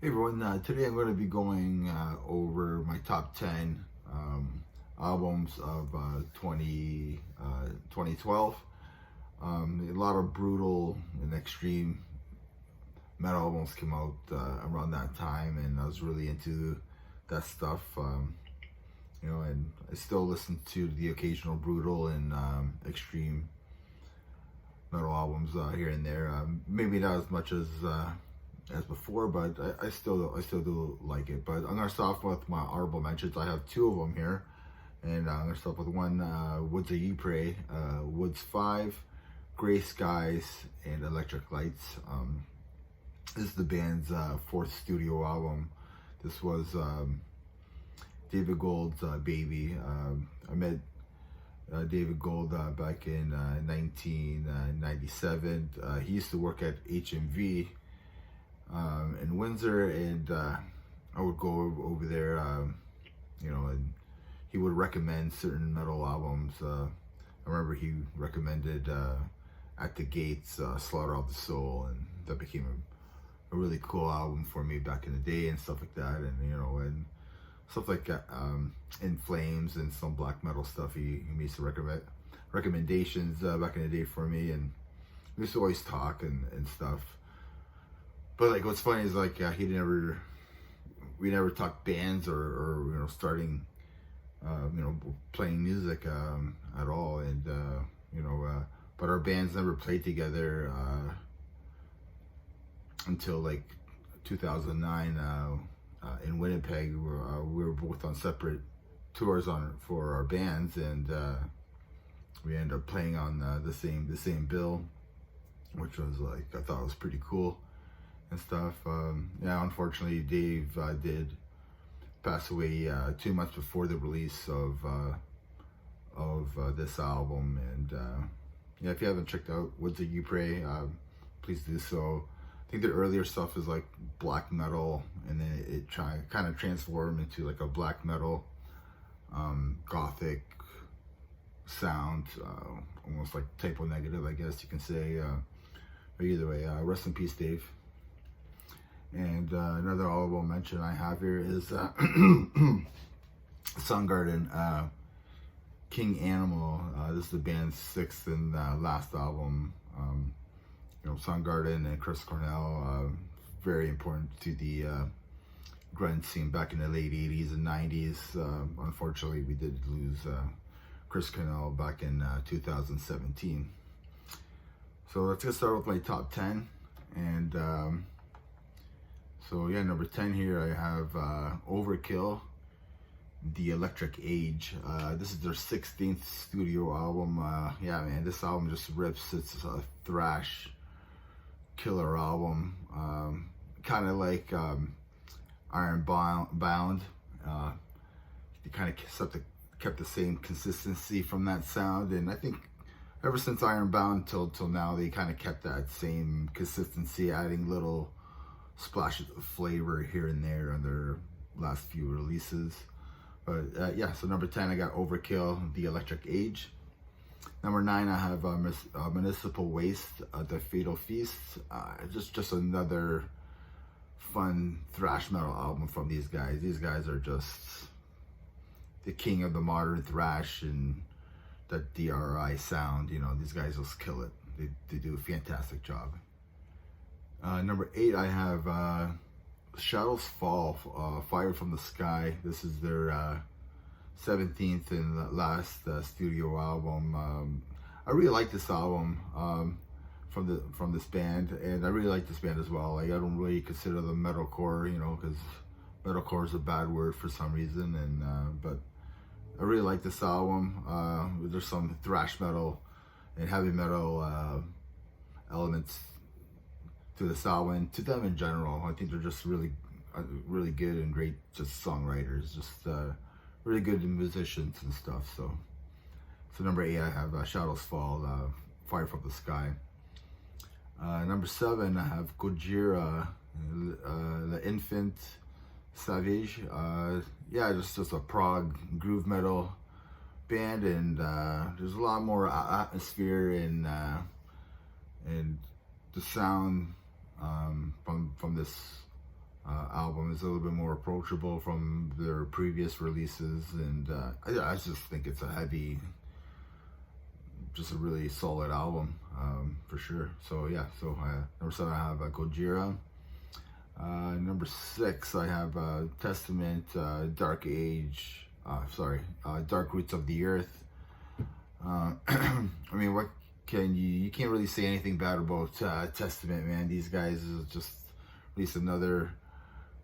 Hey everyone, today I'm going to be going over my top 10 albums of 2012. A lot of brutal and extreme metal albums came out around that time, and I was really into that stuff. And I still listen to the occasional brutal and extreme metal albums here and there. Maybe not as much as before, but I still do like it. But I'm gonna start off with my honorable mentions. I have two of them here, and I'm gonna start with one: Woods of Ypres, Woods 5, Gray Skies, and Electric Lights. This is the band's fourth studio album. This was David Gold's baby. I met David Gold back in 1997. He used to work at HMV in Windsor, and I would go over there, and he would recommend certain metal albums. I remember he recommended At the Gates, Slaughter of the Soul, and that became a really cool album for me back in the day and stuff like that, and stuff like that, In Flames and some black metal stuff. He used to recommend recommendations back in the day for me, and we used to always talk and stuff. But like, what's funny is like we never talked bands or starting, playing music at all, and but our bands never played together until like 2009 in Winnipeg. We were both on separate tours for our bands, and we ended up playing on the same bill, which was like, I thought was pretty cool and stuff. Unfortunately, Dave did pass away 2 months before the release of this album. And if you haven't checked out Woods of Ypres, please do so. I think the earlier stuff is like black metal, and then it kind of transformed into like a black metal, gothic sound, almost like typo negative, I guess you can say. But either way, rest in peace, Dave. And another honorable mention I have here is Soundgarden, King Animal. This is the band's sixth and last album. Soundgarden and Chris Cornell, very important to the grunge scene back in the late 80s and 90s. Unfortunately, we did lose Chris Cornell back in 2017. So let's get started with my top 10. And number 10 here, I have Overkill, The Electric Age. This is their 16th studio album. Man, this album just rips. It's a thrash killer album, kind of like Ironbound. They kind of kept the same consistency from that sound, and I think ever since Ironbound till now, they kind of kept that same consistency, adding little splashes of flavor here and there on their last few releases. But so number 10, I got Overkill, The Electric Age. Number 9, I have Municipal Waste, The Fatal Feast. Just another fun thrash metal album from these guys. These guys are just the king of the modern thrash and that DRI sound. These guys just kill it. They do a fantastic job. Number 8, I have Shadows Fall, Fire from the Sky. This is their 17th and last studio album. I really like this album from this band, and I really like this band as well. Like, I don't really consider them metalcore, because metalcore is a bad word for some reason, and but I really like this album. There's some thrash metal and heavy metal elements to this album, and to them in general. I think they're just really good and great, just songwriters, just really good musicians and stuff. So number 8, I have Shadows Fall, Fire from the Sky. Number 7, I have Gojira, L'Enfant Savage. Just a prog groove metal band, and there's a lot more atmosphere and the sound from this album is a little bit more approachable from their previous releases, and I just think it's a heavy, just a really solid album, for sure. So yeah, so number 7 I have Gojira. Number 6 I have Testament, Dark Roots of the Earth. I mean, what can you can't really say anything bad about Testament, man. These guys just released another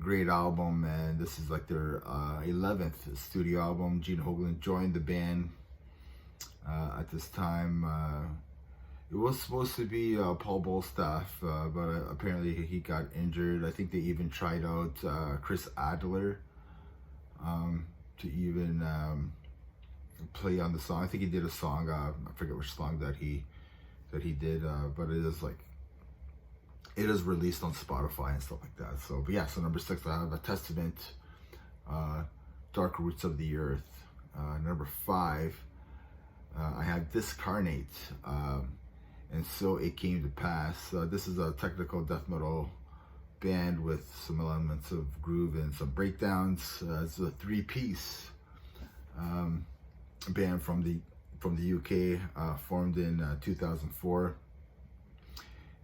great album, and this is like their 11th studio album. Gene Hoglan joined the band at this time. It was supposed to be Paul Bolstaff, but apparently he got injured. I think they even tried out Chris Adler to even play on the song. I think he did a song. I forget which song that he did, but it is released on Spotify and stuff like that. So, but yeah. So number 6 I have A Testament, Dark Roots of the Earth. Number 5 I have Dyscarnate, and So It Came to Pass. This is a technical death metal band with some elements of groove and some breakdowns. It's a 3-piece band from the UK, formed in 2004.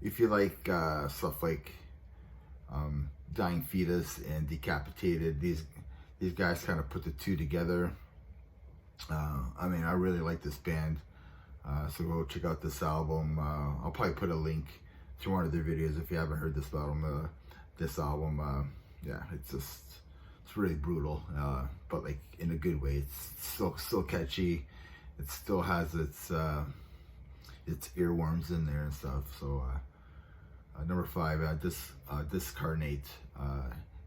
If you like stuff like Dying Fetus and Decapitated, these guys kind of put the two together. I mean, I really like this band, so go check out this album. I'll probably put a link to one of their videos if you haven't heard this album. Yeah, it's really brutal, but like in a good way. It's still catchy. It still has its earworms in there and stuff. So number 5, Dyscarnate,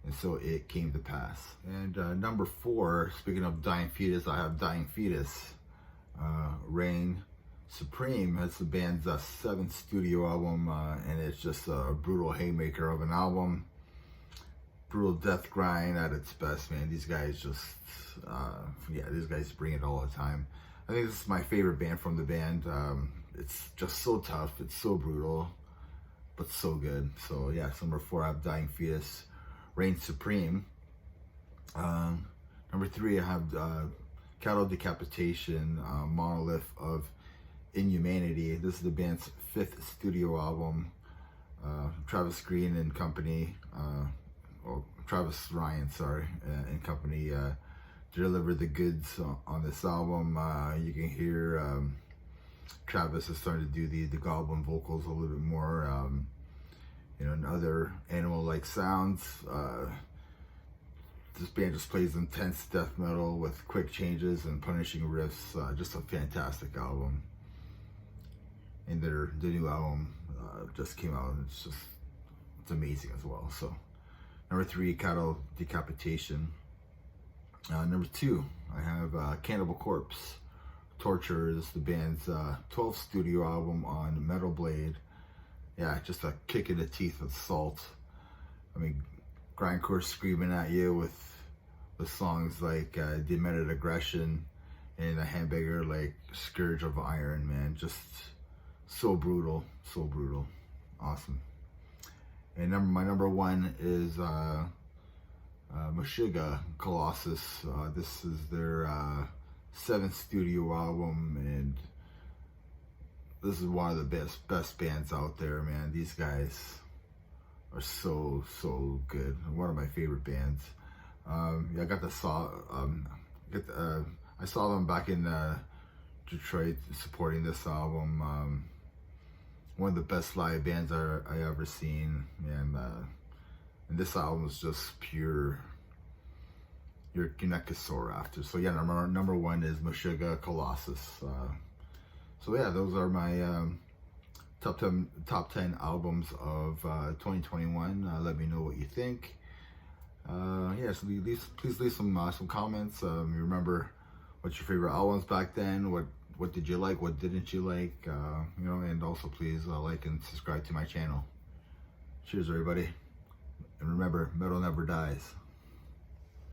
and So It Came to Pass. And number 4, speaking of Dying Fetus, I have Dying Fetus, Reign Supreme. It's the band's 7th studio album, and it's just a brutal haymaker of an album. Brutal death grind at its best, man. These guys just, these guys bring it all the time. I think this is my favorite band from the band. It's just so tough. It's so brutal, but so good. So yeah, so number 4 I have Dying Fetus, Reign Supreme. Number 3 I have Cattle Decapitation, Monolith of Inhumanity. This is the band's 5th studio album. Travis Green and company, Travis Ryan, sorry, and company delivered the goods on this album. You can hear Travis is starting to do the goblin vocals a little bit more, and other animal-like sounds. This band just plays intense death metal with quick changes and punishing riffs. Just a fantastic album. And the new album just came out, and it's amazing as well. So number 3, Cattle Decapitation. Number 2 I have Cannibal Corpse, Torture. This is the band's 12th studio album on Metal Blade. Yeah, just a kick in the teeth with salt. I mean, grindcore screaming at you with songs like Demented Aggression and a handbagger like Scourge of Iron, man. Just so brutal, so brutal. Awesome. And my number 1 is Meshuggah, Colossus. This is their 7th studio album, and this is one of the best bands out there, man. These guys are so good. One of my favorite bands. I saw them back in Detroit supporting this album. One of the best live bands I ever seen, and this album is just pure. You're not gonna soar after. So yeah, number 1 is Meshuggah, Colossus. So yeah, those are my top 10 albums of 2021. Let me know what you think. So please leave some comments. Remember what's your favorite albums back then? What did you like? What didn't you like? And also please like and subscribe to my channel. Cheers, everybody. And remember, metal never dies.